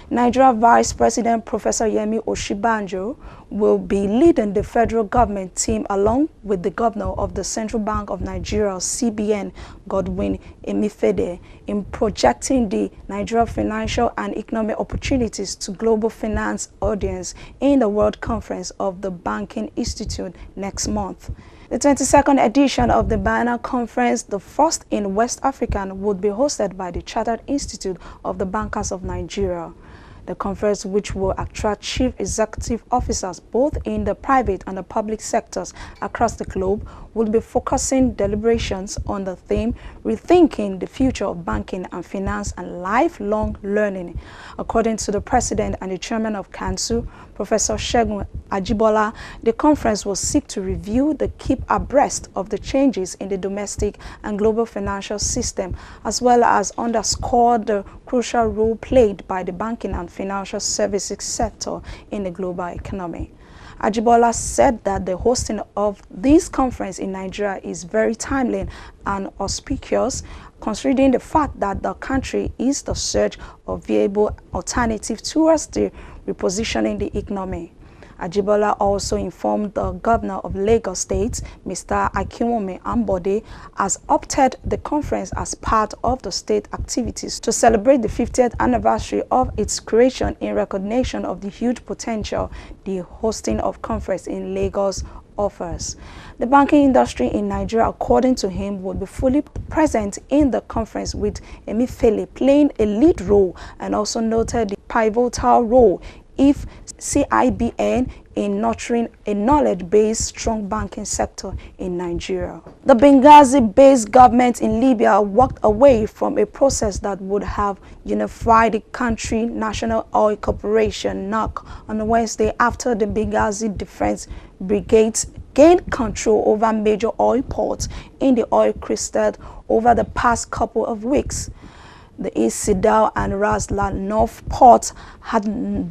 Nigeria Vice President Professor Osibanjo will be leading the federal government team along with the governor of the Central Bank of Nigeria, CBN, Godwin Emefiele, in projecting the Nigeria financial and economic opportunities to global finance audience in the World Conference of the Banking Institute next month. The 22nd edition of the Banner Conference, the first in West Africa, would be hosted by the Chartered Institute of the Bankers of Nigeria. The conference, which will attract chief executive officers both in the private and the public sectors across the globe, will be focusing deliberations on the theme Rethinking the Future of Banking and Finance and Lifelong Learning. According to the President and the Chairman of Council, Professor Segun Ajibola, the conference will seek to review the keep abreast of the changes in the domestic and global financial system, as well as underscore the crucial role played by the banking and financial services sector in the global economy. Ajibola said that the hosting of this conference in Nigeria is very timely and auspicious, considering the fact that the country is the search of viable alternative towards the repositioning the economy. Ajibola also informed the governor of Lagos State, Mr. Akinwumi Ambode, has opted the conference as part of the state activities to celebrate the 50th anniversary of its creation in recognition of the huge potential the hosting of conference in Lagos offers. The banking industry in Nigeria, according to him, would be fully present in the conference, with Emefiele playing a lead role, and also noted the pivotal role if CIBN in nurturing a knowledge-based strong banking sector in Nigeria. The Benghazi-based government in Libya walked away from a process that would have unified the country National Oil Corporation (NOC) on Wednesday after the Benghazi Defense Brigades gained control over major oil ports in the oil crested over the past couple of weeks. The East Sidal and Ras Lanuf ports had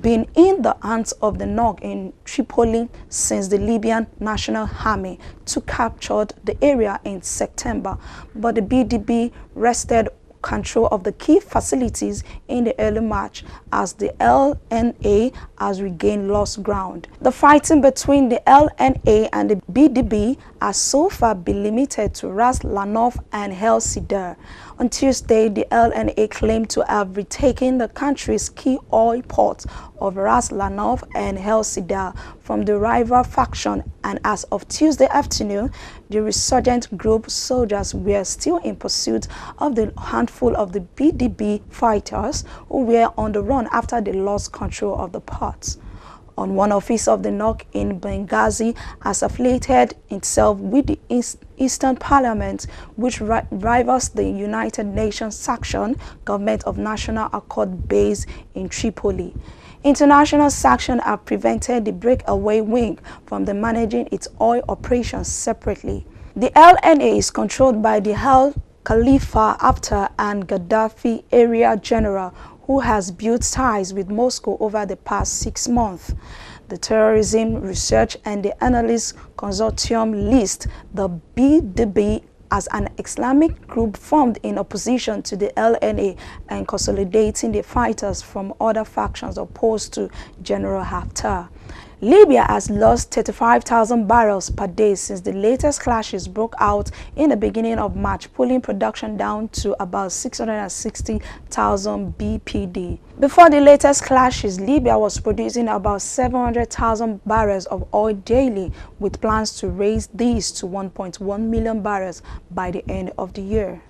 been in the hands of the NOC in Tripoli since the Libyan National Army took captured the area in September, but the BDB wrested control of the key facilities in the early March as the LNA has regained lost ground. The fighting between the LNA and the BDB has so far been limited to Ras Lanuf and El Sidar. On Tuesday, the LNA claimed to have retaken the country's key oil ports of Ras Lanuf and El Sidar from the rival faction, and as of Tuesday afternoon, the resurgent group soldiers were still in pursuit of the handful of the BDB fighters who were on the run after they lost control of the ports. On one office of the NOC in Benghazi has affiliated itself with the Eastern Parliament, which rivals the United Nations Sanction Government of National Accord based in Tripoli. International sanctions have prevented the breakaway wing from managing its oil operations separately. The LNA is controlled by the Al Khalifa Haftar and Gaddafi area general, who has built ties with Moscow over the past 6 months. The Terrorism Research and the Analyst Consortium list the BDB as an Islamic group formed in opposition to the LNA and consolidating the fighters from other factions opposed to General Haftar. Libya has lost 35,000 barrels per day since the latest clashes broke out in the beginning of March, pulling production down to about 660,000 BPD. Before the latest clashes, Libya was producing about 700,000 barrels of oil daily, with plans to raise these to 1.1 million barrels by the end of the year.